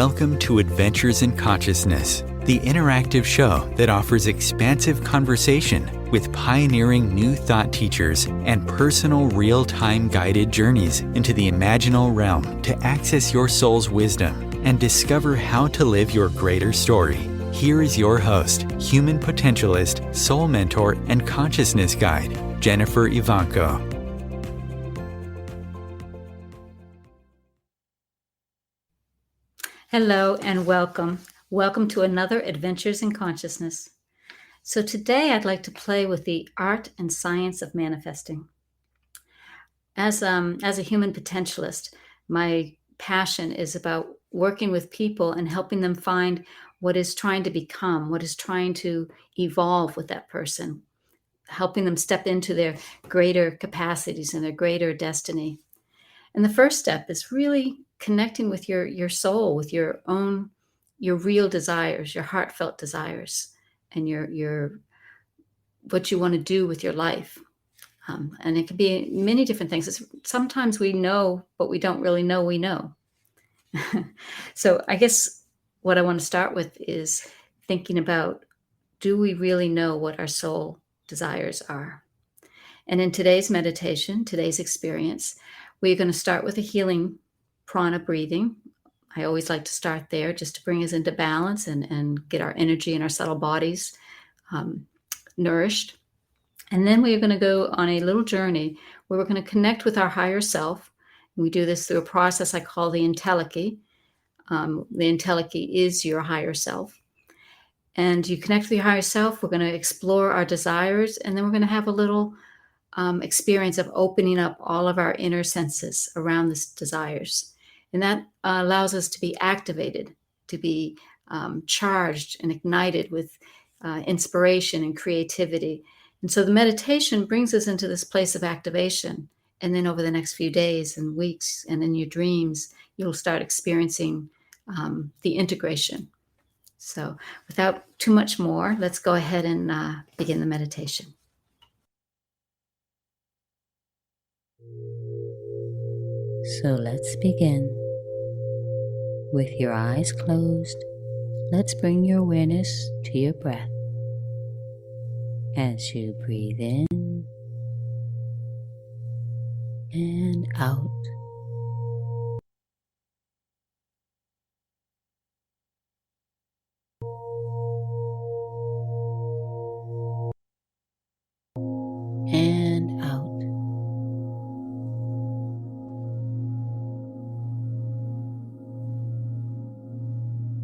Welcome to Adventures in Consciousness, the interactive show that offers expansive conversation with pioneering new thought teachers and personal real-time guided journeys into the imaginal realm to access your soul's wisdom and discover how to live your greater story. Here is your host, human potentialist, soul mentor, and consciousness guide, Jennifer Evanko. Hello and welcome. Welcome to another Adventures in Consciousness. So today I'd like to play with the art and science of manifesting. As a human potentialist, my passion is about working with people and helping them find what is trying to become, what is trying to evolve with that person, helping them step into their greater capacities and their greater destiny. And the first step is really connecting with your soul, with your real desires, your heartfelt desires, and your what you want to do with your life. And it can be many different things. Sometimes we know, but we don't really know we know. So I guess what I want to start with is thinking about, do we really know what our soul desires are? And in today's meditation, today's experience, we're going to start with a healing prana breathing. I always like to start there just to bring us into balance and get our energy and our subtle bodies nourished. And then we are going to go on a little journey where we're going to connect with our higher self. We do this through a process I call the Entelechy. The Entelechy is your higher self. And you connect with your higher self. We're going to explore our desires, and then we're going to have a little experience of opening up all of our inner senses around these desires. And that allows us to be activated, to be charged and ignited with inspiration and creativity. And so the meditation brings us into this place of activation. And then over the next few days and weeks and in your dreams, you'll start experiencing the integration. So without too much more, let's go ahead and begin the meditation. So let's begin. With your eyes closed, let's bring your awareness to your breath. As you breathe in and out. And out.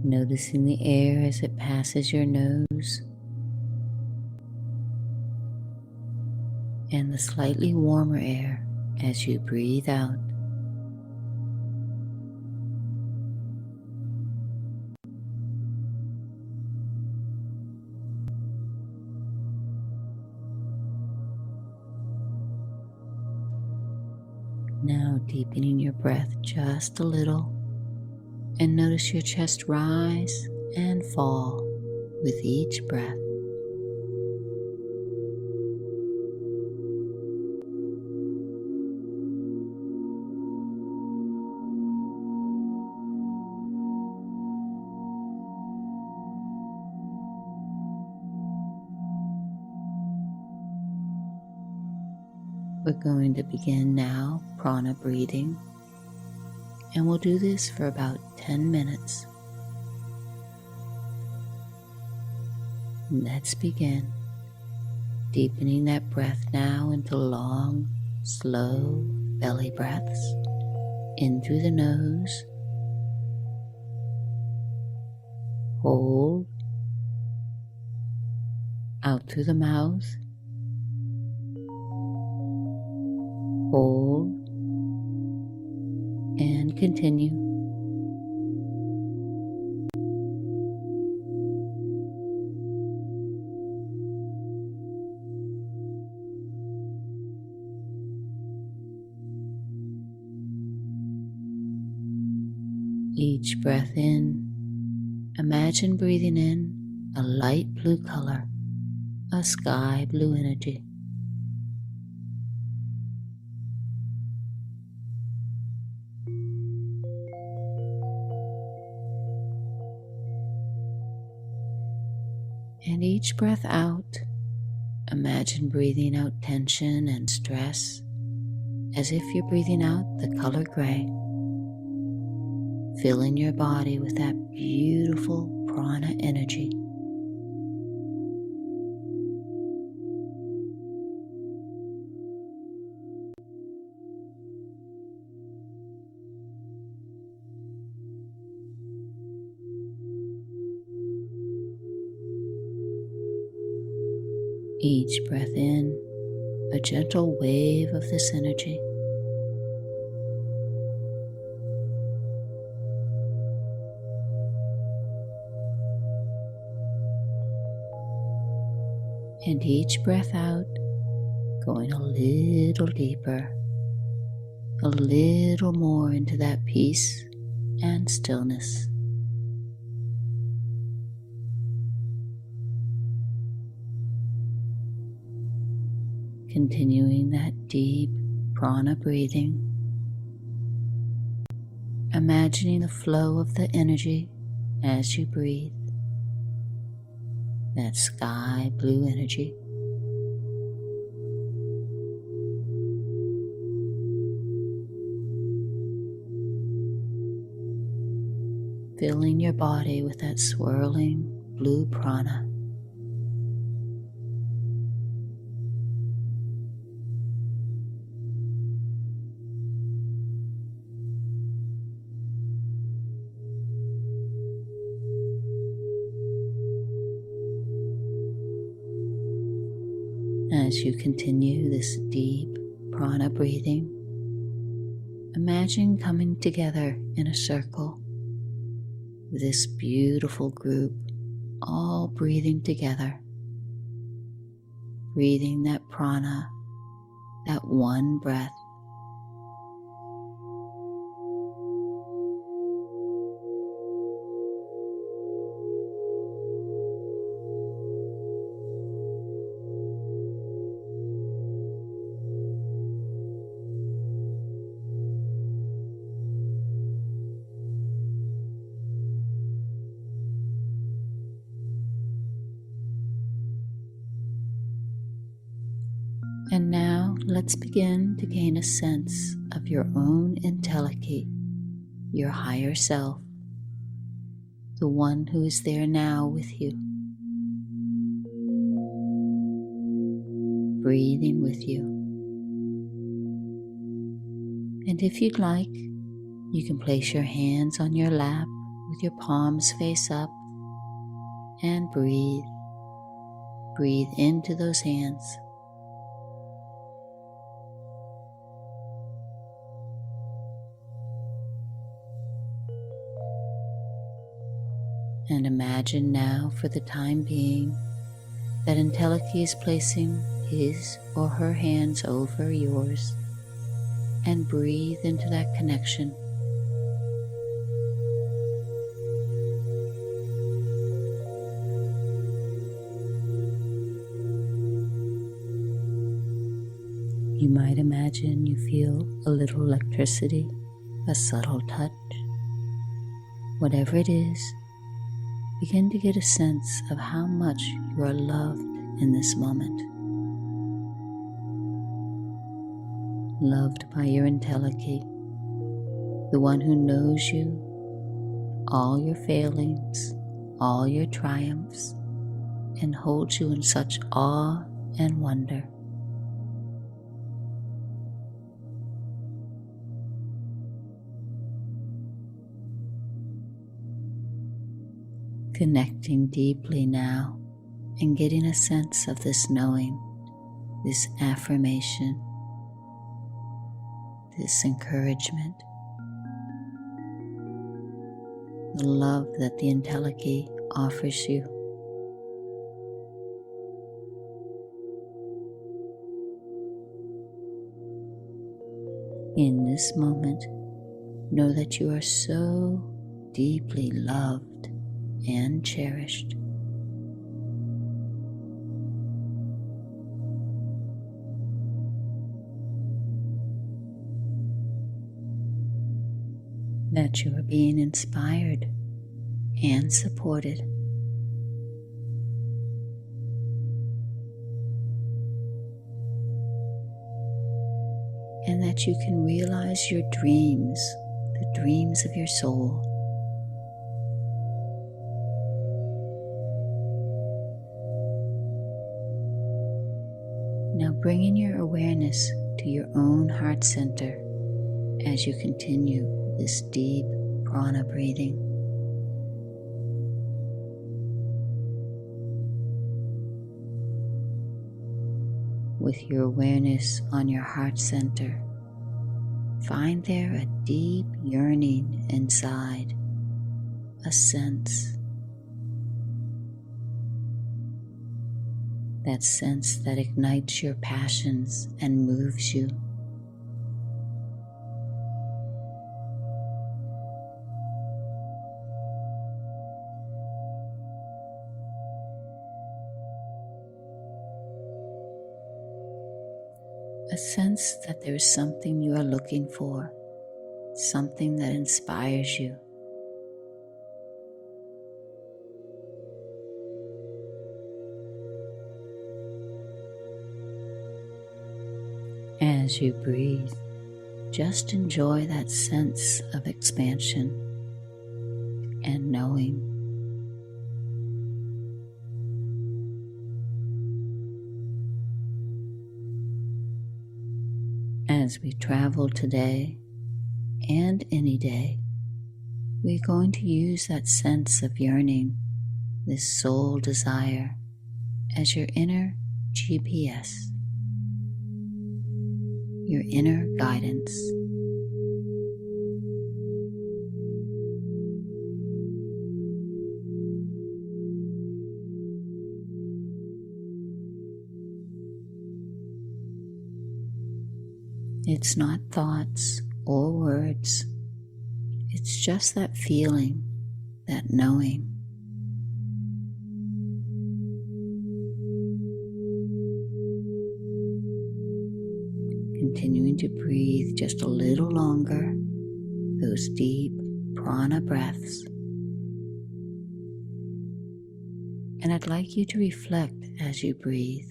Noticing the air as it passes your nose and the slightly warmer air as you breathe out. Now deepening your breath just a little, and notice your chest rise and fall with each breath. We're going to begin now prana breathing, and we'll do this for about 10 minutes. Let's begin. Deepening that breath now into long, slow belly breaths in through the nose. Hold. Out through the mouth. Hold. And continue. Each breath in, imagine breathing in a light blue color, a sky blue energy. And each breath out, imagine breathing out tension and stress as if you're breathing out the color gray, filling your body with that beautiful prana energy. Each breath in, a gentle wave of this energy. And each breath out, going a little deeper, a little more into that peace and stillness. Continuing that deep prana breathing, imagining the flow of the energy as you breathe, that sky blue energy. Filling your body with that swirling blue prana. As you continue this deep prana breathing, imagine coming together in a circle, this beautiful group, all breathing together, breathing that prana, that one breath. And now let's begin to gain a sense of your own Entelechy, your higher self, the one who is there now with you, breathing with you. And if you'd like, you can place your hands on your lap with your palms face up and breathe. Breathe into those hands. And imagine now, for the time being, that Entelechy is placing his or her hands over yours, and breathe into that connection. You might imagine you feel a little electricity, a subtle touch. Whatever it is, begin to get a sense of how much you are loved in this moment. Loved by your Entelechy, the one who knows you, all your failings, all your triumphs, and holds you in such awe and wonder. Connecting deeply now and getting a sense of this knowing, this affirmation, this encouragement, the love that the Entelechy offers you. In this moment, know that you are so deeply loved and cherished. That you are being inspired and supported. and that you can realize your dreams, the dreams of your soul. Now bring in your awareness to your own heart center as you continue this deep prana breathing. With your awareness on your heart center, find there a deep yearning inside, a sense. That sense that ignites your passions and moves you. A sense that there is something you are looking for, something that inspires you. As you breathe, just enjoy that sense of expansion and knowing. As we travel today and any day, we're going to use that sense of yearning, this soul desire, as your inner GPS, your inner guidance. It's not thoughts or words, it's just that feeling, that knowing. Continuing to breathe just a little longer, those deep prana breaths. And I'd like you to reflect as you breathe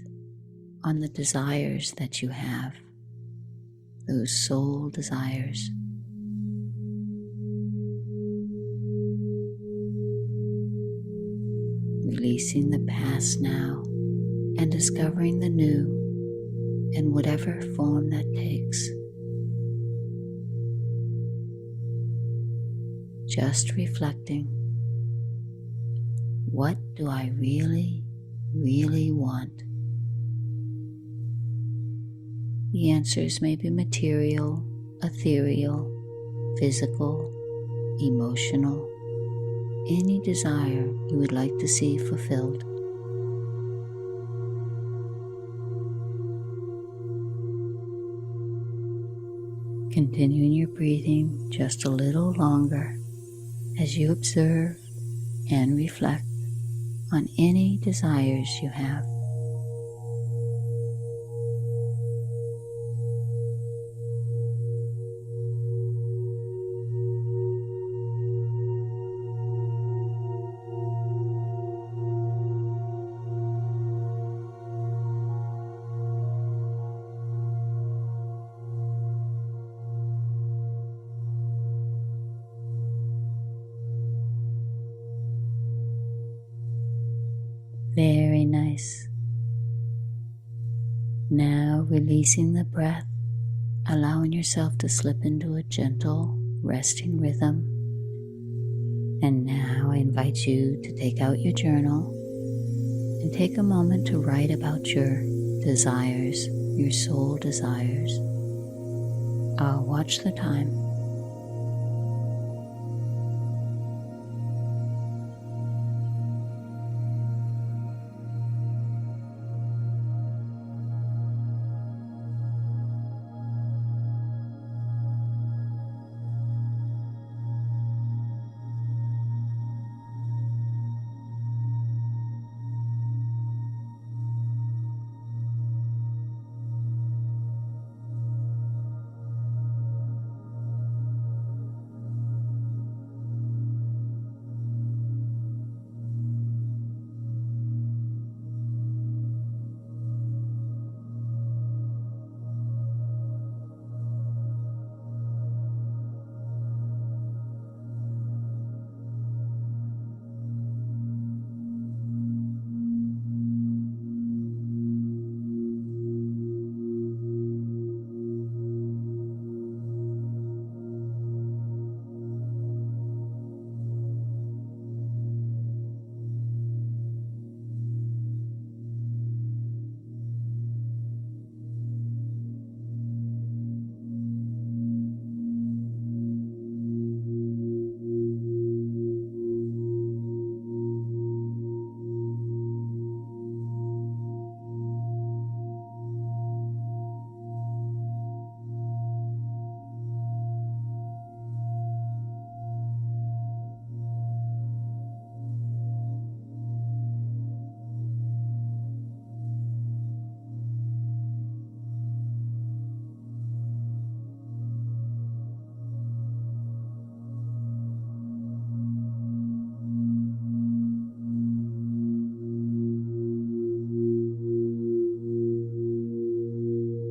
on the desires that you have, those soul desires. Releasing the past now and discovering the new in whatever form that takes. Just reflecting, what do I really, really want? The answers may be material, ethereal, physical, emotional, any desire you would like to see fulfilled. Continuing your breathing just a little longer as you observe and reflect on any desires you have. Very nice. Now releasing the breath, allowing yourself to slip into a gentle, resting rhythm. And now I invite you to take out your journal and take a moment to write about your desires, your soul desires. I'll watch the time.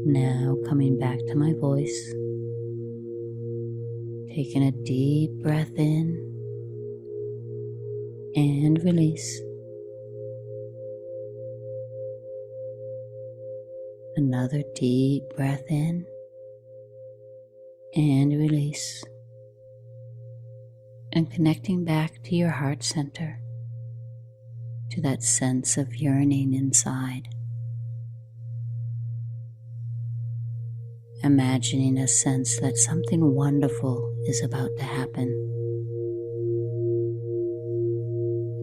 Now coming back to my voice, taking a deep breath in and release. Another deep breath in and release. And connecting back to your heart center, to that sense of yearning inside. Imagining a sense that something wonderful is about to happen.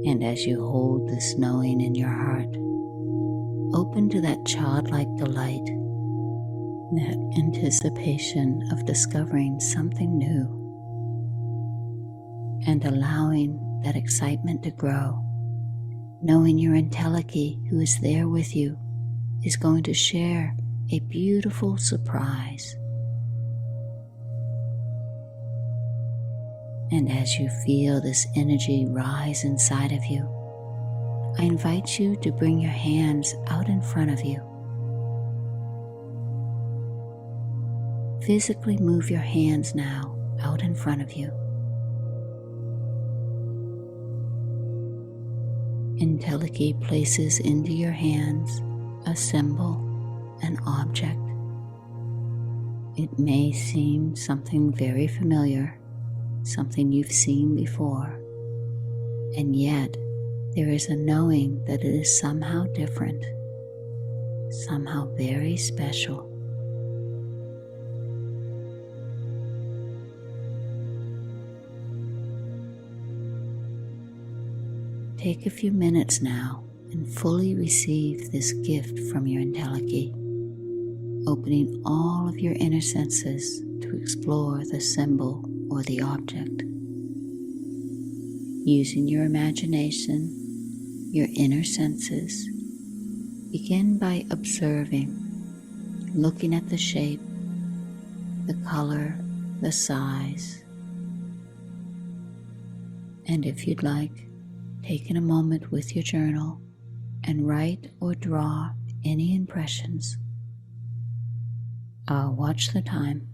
And as you hold this knowing in your heart, open to that childlike delight, that anticipation of discovering something new, and allowing that excitement to grow, knowing your Entelechy, who is there with you, is going to share a beautiful surprise. And as you feel this energy rise inside of you, I invite you to bring your hands out in front of you. Physically move your hands now out in front of you. Entelechy places into your hands a symbol, an object. It may seem something very familiar, something you've seen before, and yet there is a knowing that it is somehow different, somehow very special. Take a few minutes now and fully receive this gift from your Entelechy, opening all of your inner senses to explore the symbol or the object. Using your imagination, your inner senses, begin by observing, looking at the shape, the color, the size, and if you'd like, taking a moment with your journal and write or draw any impressions. I'll watch the time.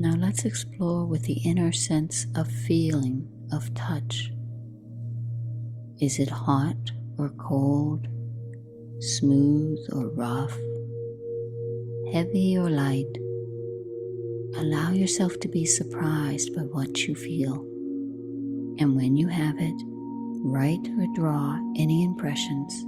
Now let's explore with the inner sense of feeling, of touch. Is it hot or cold, smooth or rough, heavy or light? Allow yourself to be surprised by what you feel. And when you have it, write or draw any impressions.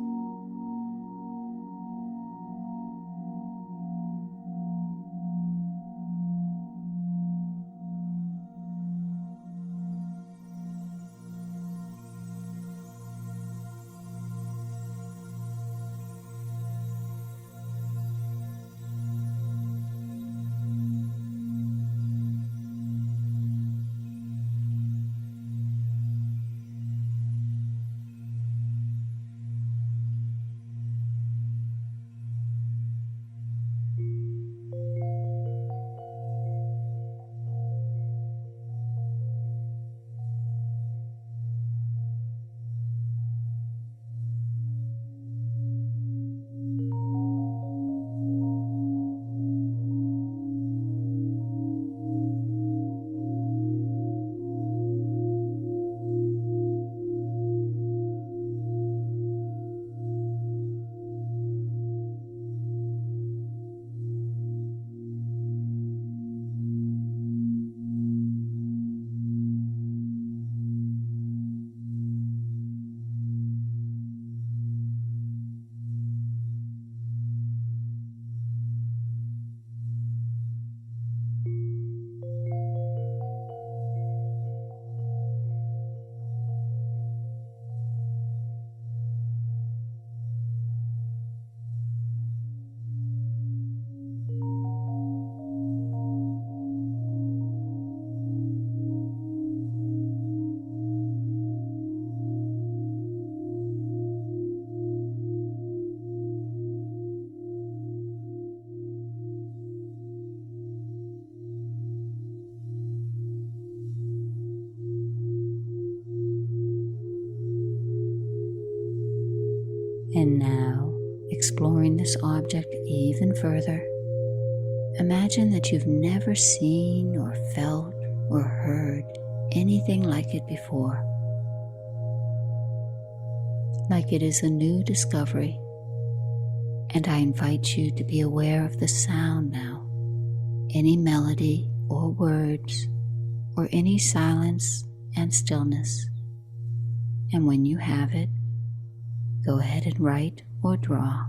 And now, exploring this object even further, imagine that you've never seen or felt or heard anything like it before. Like it is a new discovery, and I invite you to be aware of the sound now, any melody or words, or any silence and stillness. And when you have it, go ahead and write or draw.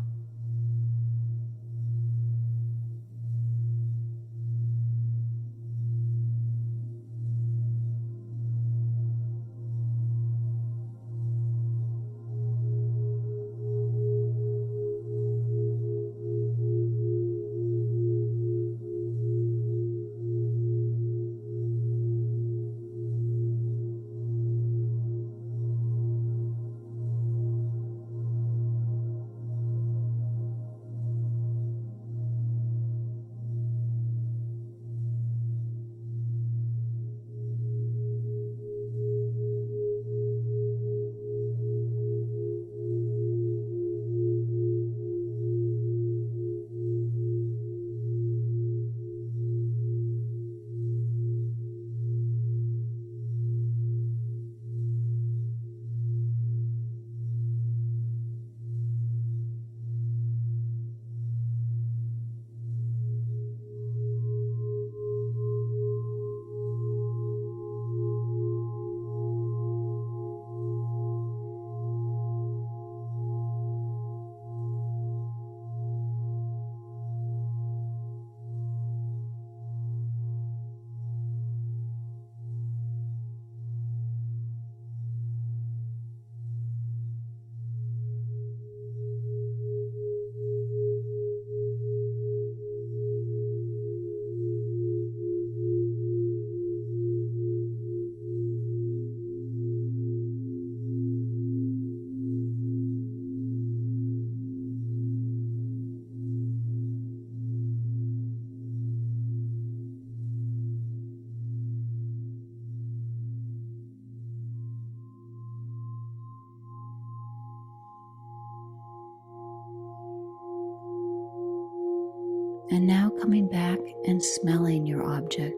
And now coming back and smelling your object.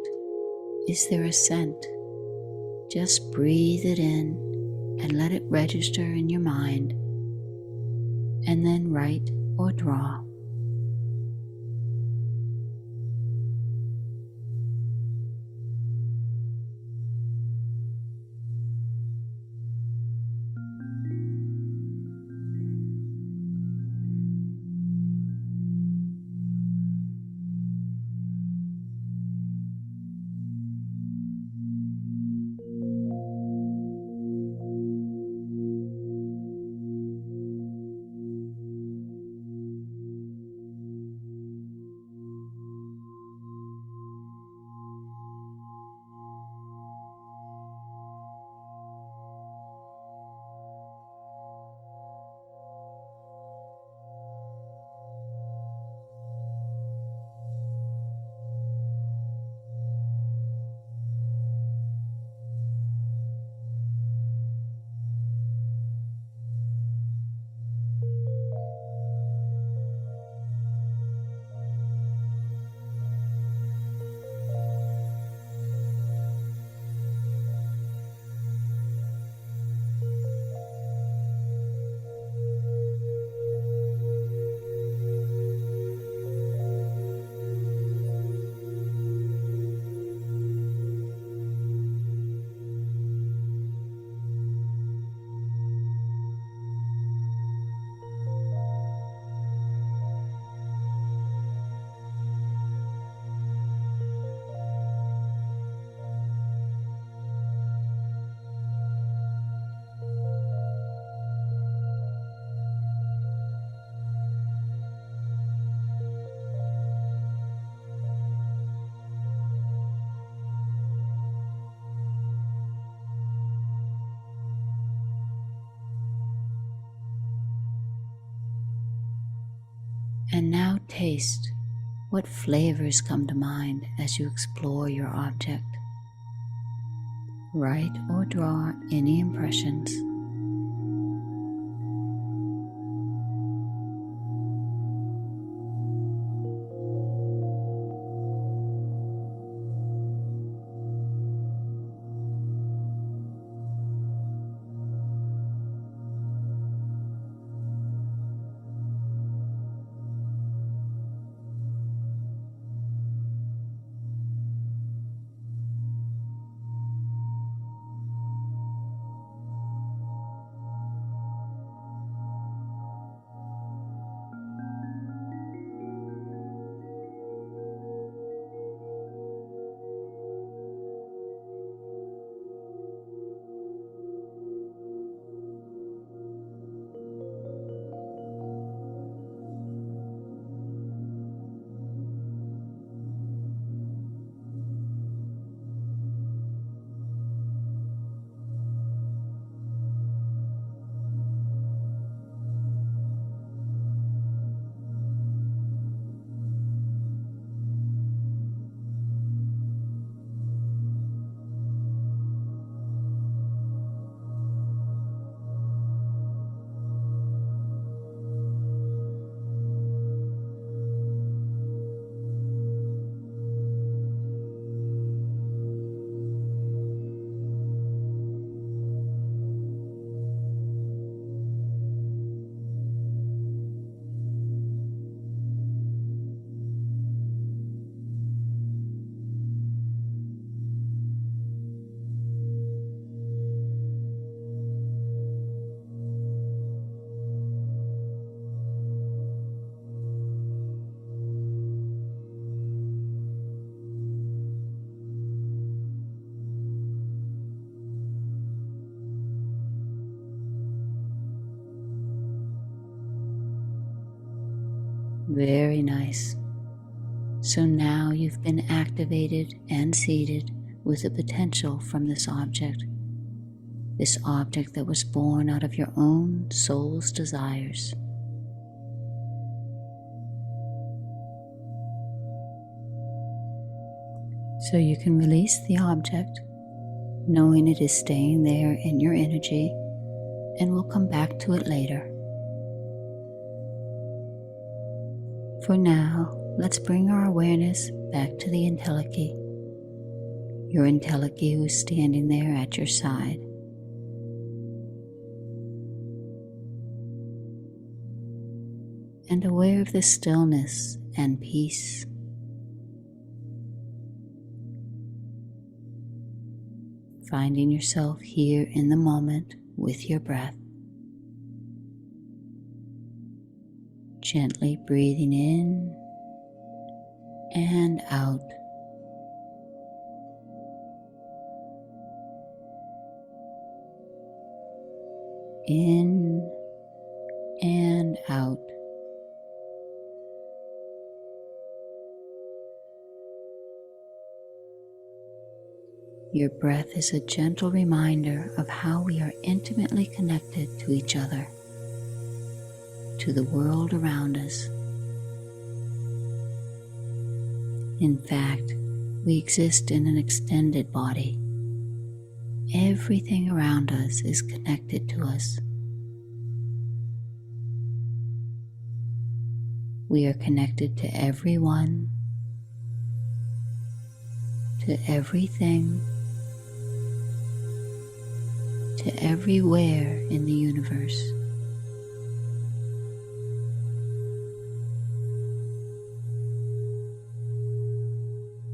Is there a scent? Just breathe it in and let it register in your mind, and then write or draw. And now taste. What flavors come to mind as you explore your object? Write or draw any impressions. Very nice. So now you've been activated and seeded with the potential from this object that was born out of your own soul's desires. So you can release the object, knowing it is staying there in your energy, and we'll come back to it later. For now, let's bring our awareness back to the Entelechy, your Entelechy who is standing there at your side. And aware of the stillness and peace. Finding yourself here in the moment with your breath. Gently breathing in and out. In and out. Your breath is a gentle reminder of how we are intimately connected to each other, to the world around us. In fact, we exist in an extended body. Everything around us is connected to us. We are connected to everyone, to everything, to everywhere in the universe.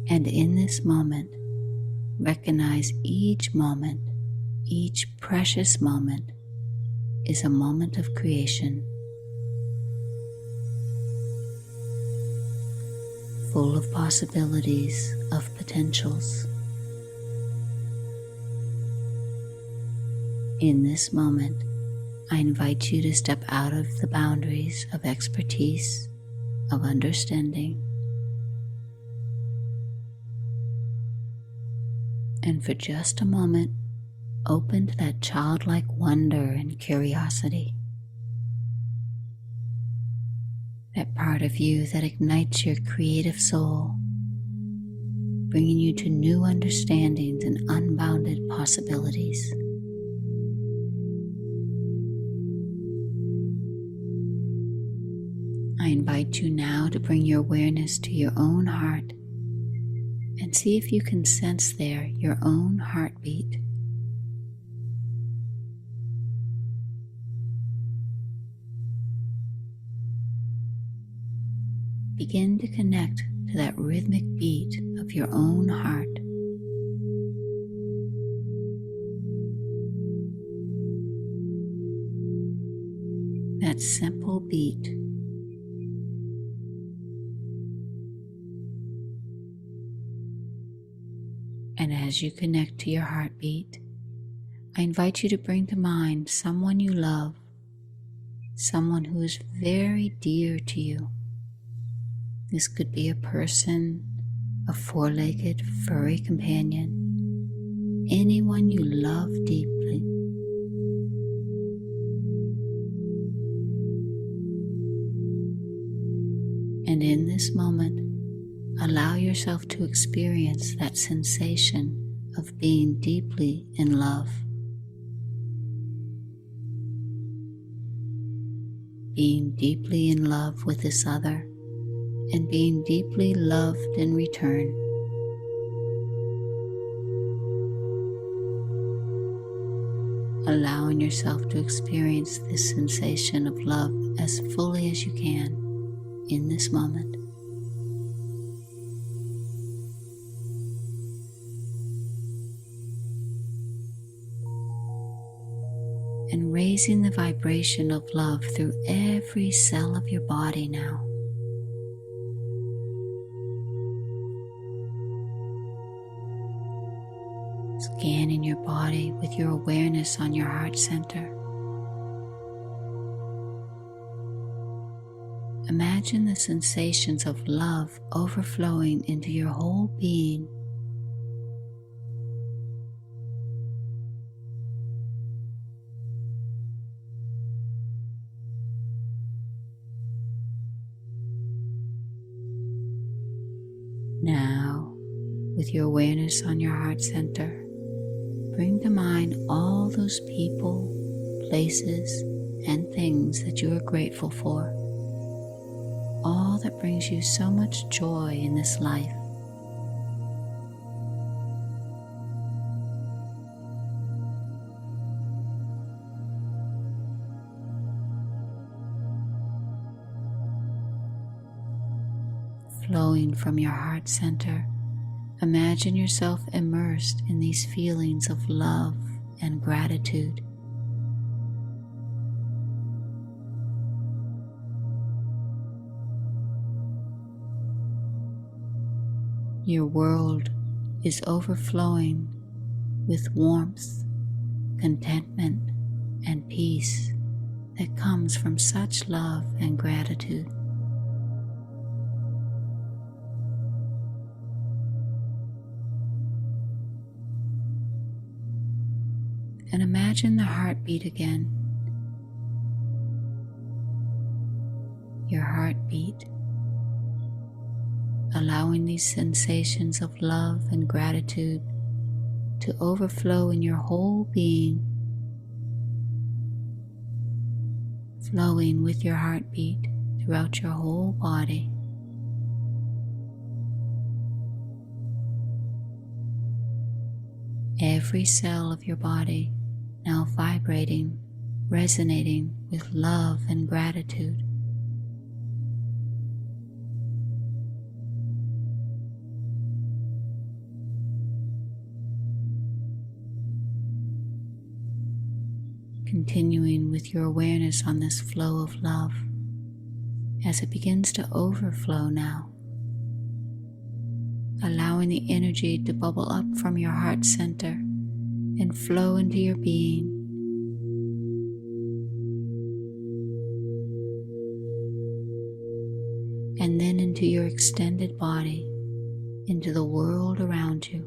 And in this moment, recognize each moment, each precious moment is a moment of creation, full of possibilities, of potentials. In this moment, I invite you to step out of the boundaries of expertise, of understanding, and for just a moment, open to that childlike wonder and curiosity, that part of you that ignites your creative soul, bringing you to new understandings and unbounded possibilities. I invite you now to bring your awareness to your own heart and see if you can sense there your own heartbeat. Begin to connect to that rhythmic beat of your own heart. That simple beat. And as you connect to your heartbeat, I invite you to bring to mind someone you love, someone who is very dear to you. This could be a person, a four-legged, furry companion, anyone you love deeply. And in this moment, allow yourself to experience that sensation of being deeply in love. Being deeply in love with this other and being deeply loved in return. Allowing yourself to experience this sensation of love as fully as you can in this moment. And raising the vibration of love through every cell of your body now. Scanning your body with your awareness on your heart center. Imagine imagine the sensations of love overflowing into your whole being. Now, with your awareness on your heart center, bring to mind all those people, places, and things that you are grateful for. All that brings you so much joy in this life. Flowing from your heart center, imagine yourself immersed in these feelings of love and gratitude. Your world is overflowing with warmth, contentment, and peace that comes from such love and gratitude. And imagine the heartbeat again. Your heartbeat, allowing these sensations of love and gratitude to overflow in your whole being, flowing with your heartbeat throughout your whole body. Every cell of your body now vibrating, resonating with love and gratitude. Continuing with your awareness on this flow of love as it begins to overflow now, allowing the energy to bubble up from your heart center and flow into your being. And then into your extended body, into the world around you.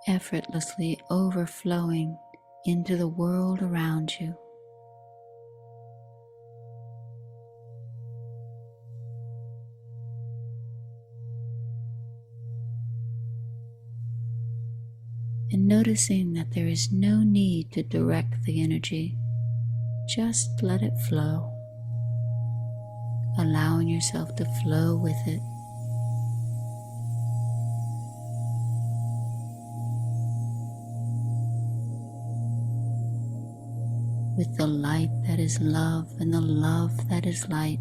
Effortlessly overflowing into the world around you. And noticing that there is no need to direct the energy, just let it flow, allowing yourself to flow with it. With the light that is love and the love that is light.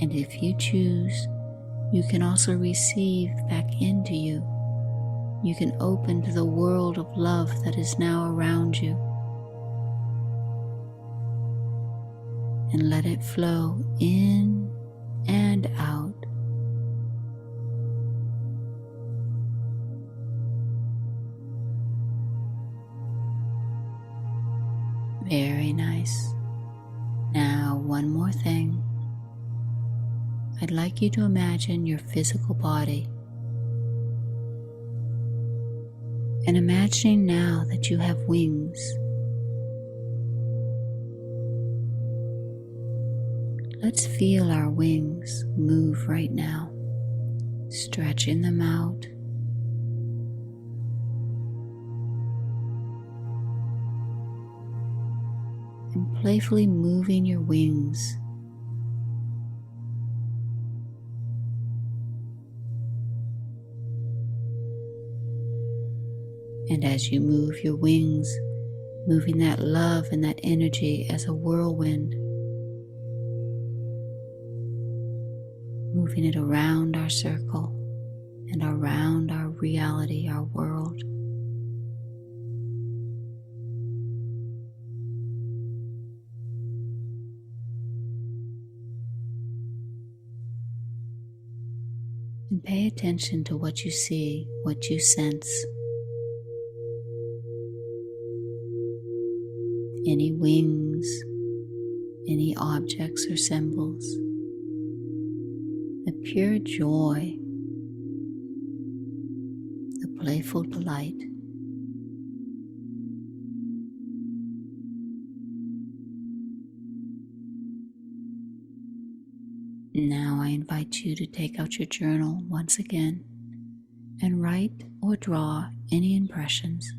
And if you choose, you can also receive back into you. You can open to the world of love that is now around you. And let it flow in and out. Very nice. Now, one more thing. I'd like you to imagine your physical body. And imagining now that you have wings. Let's feel our wings move right now, stretching them out. And playfully moving your wings. And as you move your wings, moving that love and that energy as a whirlwind, moving it around our circle and around our reality, our world. And pay attention to what you see, what you sense. Any wings, any objects or symbols. The pure joy, the playful delight. Now I invite you to take out your journal once again and write or draw any impressions.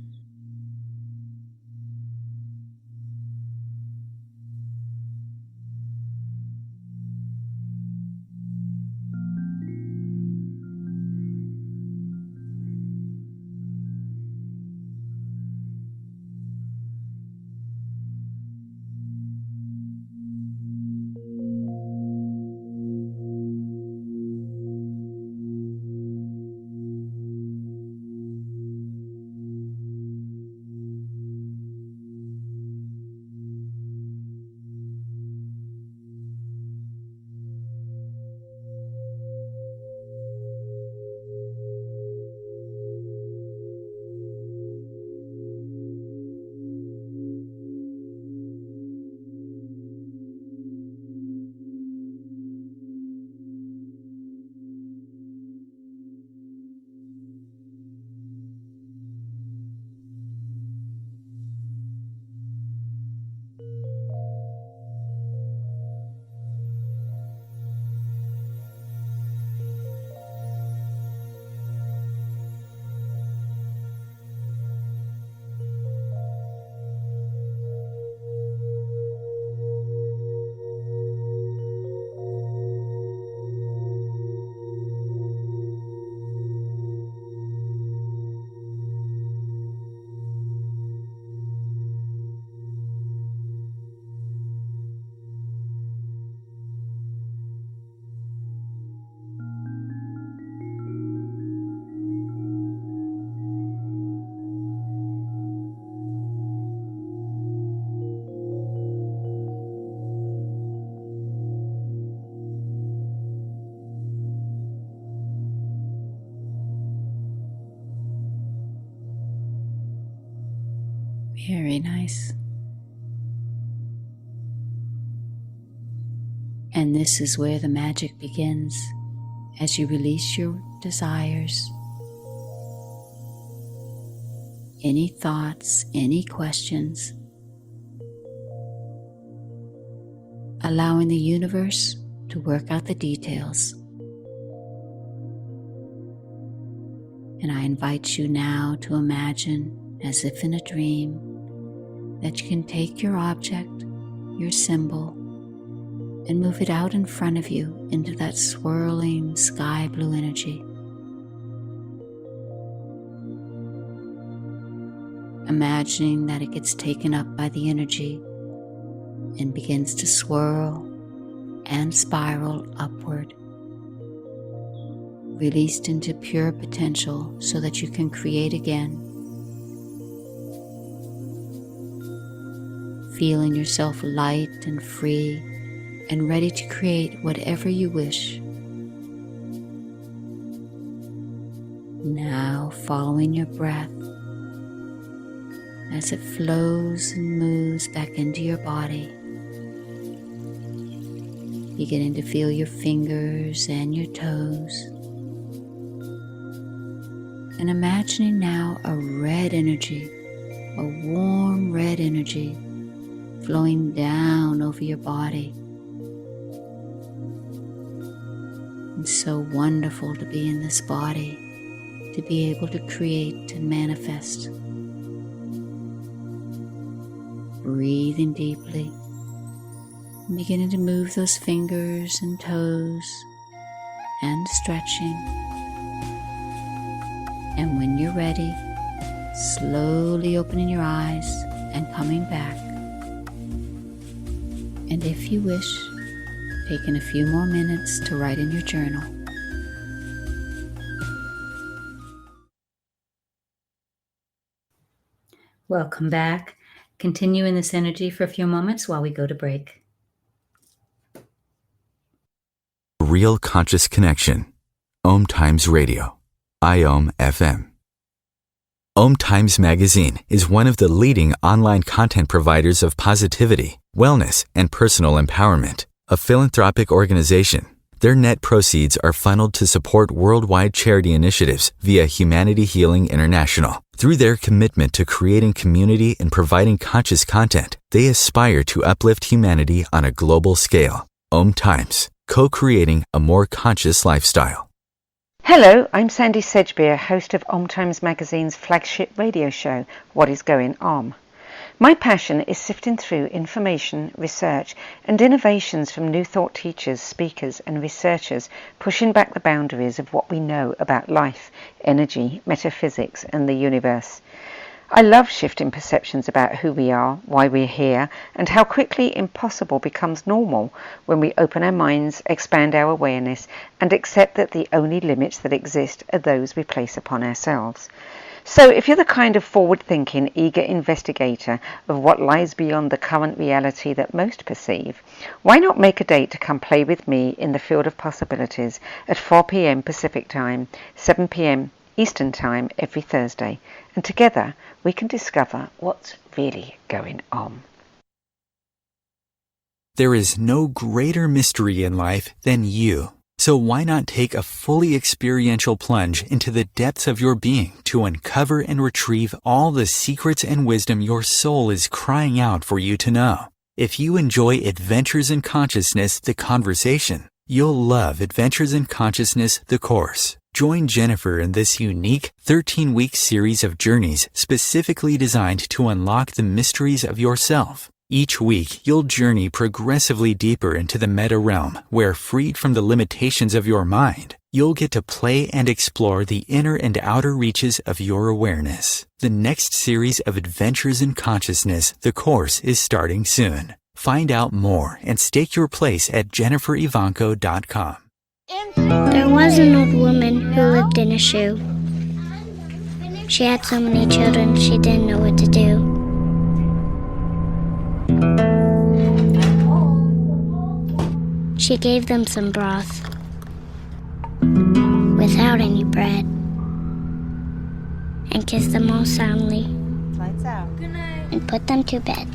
Very nice. And this is where the magic begins as you release your desires, any thoughts, any questions, allowing the universe to work out the details. And I invite you now to imagine, as if in a dream, that you can take your object, your symbol, and move it out in front of you into that swirling sky blue energy. Imagining that it gets taken up by the energy and begins to swirl and spiral upward, released into pure potential so that you can create again. Feeling yourself light and free and ready to create whatever you wish. Now following your breath as it flows and moves back into your body, beginning to feel your fingers and your toes, and imagining now a red energy, a warm red energy flowing down over your body. It's so wonderful to be in this body, to be able to create and manifest. Breathing deeply, and beginning to move those fingers and toes and stretching. And when you're ready, slowly opening your eyes and coming back. And if you wish, taking a few more minutes to write in your journal. Welcome back. Continue in this energy for a few moments while we go to break. Real conscious connection. OMTimes Radio, IOM FM. OMTimes Magazine is one of the leading online content providers of positivity, wellness, and personal empowerment, a philanthropic organization. Their net proceeds are funneled to support worldwide charity initiatives via Humanity Healing International. Through their commitment to creating community and providing conscious content, they aspire to uplift humanity on a global scale. OMTimes, co-creating a more conscious lifestyle. Hello, I'm Sandy Sedgbeer, host of OMTimes Magazine's flagship radio show, What is Going On? My passion is sifting through information, research, and innovations from new thought teachers, speakers, and researchers pushing back the boundaries of what we know about life, energy, metaphysics, and the universe. I love shifting perceptions about who we are, why we're here, and how quickly impossible becomes normal when we open our minds, expand our awareness, and accept that the only limits that exist are those we place upon ourselves. So if you're the kind of forward-thinking, eager investigator of what lies beyond the current reality that most perceive, why not make a date to come play with me in the field of possibilities at 4 p.m. Pacific Time, 7 p.m. Eastern Time every Thursday, and together we can discover what's really going on. There is no greater mystery in life than you. So why not take a fully experiential plunge into the depths of your being to uncover and retrieve all the secrets and wisdom your soul is crying out for you to know? If you enjoy Adventures in Consciousness, the conversation, you'll love Adventures in Consciousness, the course. Join Jennifer in this unique 13-week series of journeys specifically designed to unlock the mysteries of yourself. Each week, you'll journey progressively deeper into the meta realm, where, freed from the limitations of your mind, you'll get to play and explore the inner and outer reaches of your awareness. The next series of Adventures in Consciousness, the course, is starting soon. Find out more and stake your place at JenniferEvanko.com. There was an old woman who lived in a shoe. She had so many children she didn't know what to do. She gave them some broth without any bread and kissed them all soundly. Lights out. Good night. And put them to bed.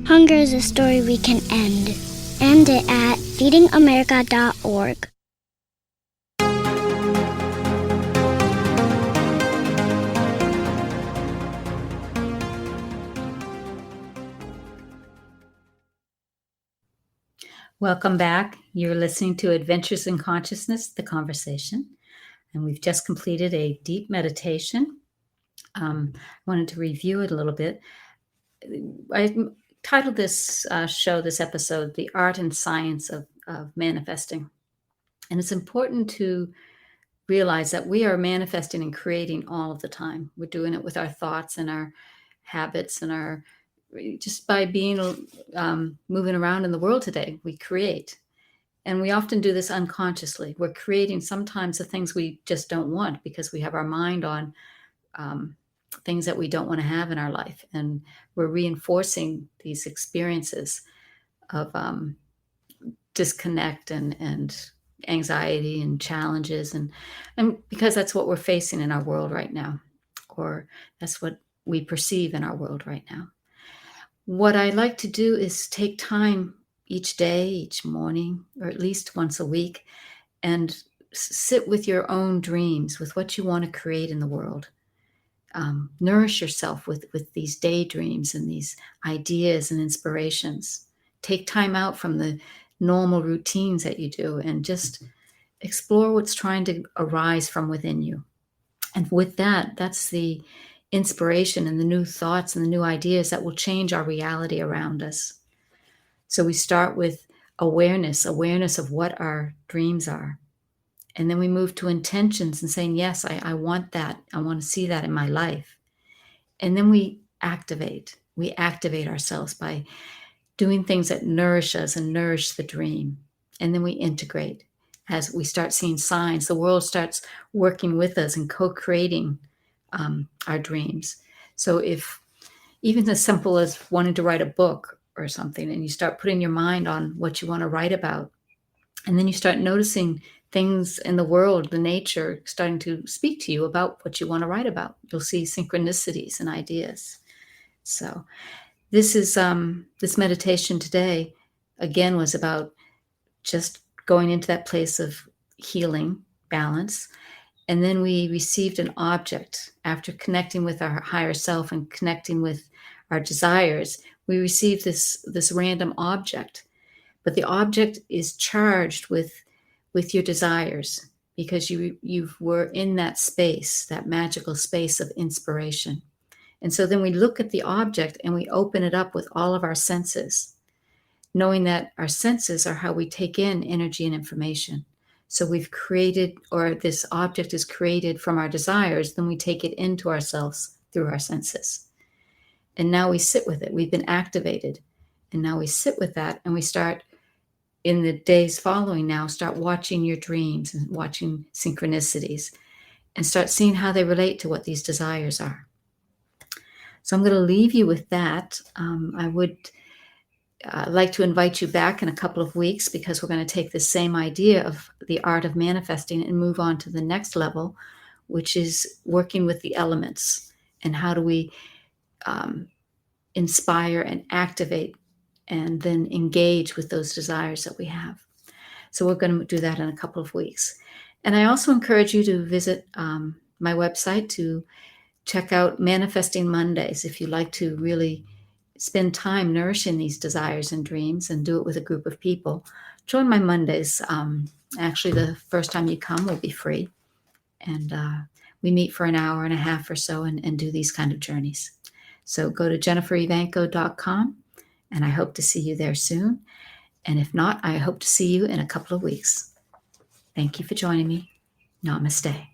Hunger is a story we can end. End it at feedingamerica.org. Welcome back. You're listening to Adventures in Consciousness, the conversation. And we've just completed a deep meditation. I wanted to review it a little bit. I titled this this episode, The Art and Science of Manifesting. And it's important to realize that we are manifesting and creating all of the time. We're doing it with our thoughts and our habits and just by being moving around in the world today, we create. And we often do this unconsciously. We're creating sometimes the things we just don't want because we have our mind on things that we don't want to have in our life. And we're reinforcing these experiences of disconnect and anxiety and challenges. And because that's what we're facing in our world right now, or that's what we perceive in our world right now. What I like to do is take time each day, each morning, or at least once a week, and sit with your own dreams, with what you want to create in the world. Nourish yourself with these daydreams and these ideas and inspirations. Take time out from the normal routines that you do and just explore what's trying to arise from within you. And with that, that's the inspiration and the new thoughts and the new ideas that will change our reality around us. So we start with awareness of what our dreams are. And then we move to intentions and saying, yes, I want that. I want to see that in my life. And then we activate. We activate ourselves by doing things that nourish us and nourish the dream. And then we integrate. As we start seeing signs, the world starts working with us and co-creating our dreams. So if even as simple as wanting to write a book or something, and you start putting your mind on what you want to write about, and then you start noticing things in the world, the nature, starting to speak to you about what you want to write about. You'll see synchronicities and ideas. So this is this meditation today, again, was about just going into that place of healing, balance. And then we received an object after connecting with our higher self and connecting with our desires. We received this random object, but the object is charged with your desires, because you were in that space, that magical space of inspiration. And so then we look at the object and we open it up with all of our senses, knowing that our senses are how we take in energy and information. So we've created, or this object is created from our desires, then we take it into ourselves through our senses. And now we sit with it. We've been activated. And now we sit with that, and we start, in the days following now, start watching your dreams and watching synchronicities and start seeing how they relate to what these desires are. So I'm going to leave you with that. I would like to invite you back in a couple of weeks, because we're going to take the same idea of the art of manifesting and move on to the next level, which is working with the elements, and how do we inspire and activate and then engage with those desires that we have. So we're going to do that in a couple of weeks. And I also encourage you to visit my website to check out Manifesting Mondays if you like to really spend time nourishing these desires and dreams and do it with a group of people. Join my Mondays. Actually, the first time you come will be free. And we meet for an hour and a half or so and do these kind of journeys. So go to JenniferEvanko.com, and I hope to see you there soon. And if not, I hope to see you in a couple of weeks. Thank you for joining me. Namaste.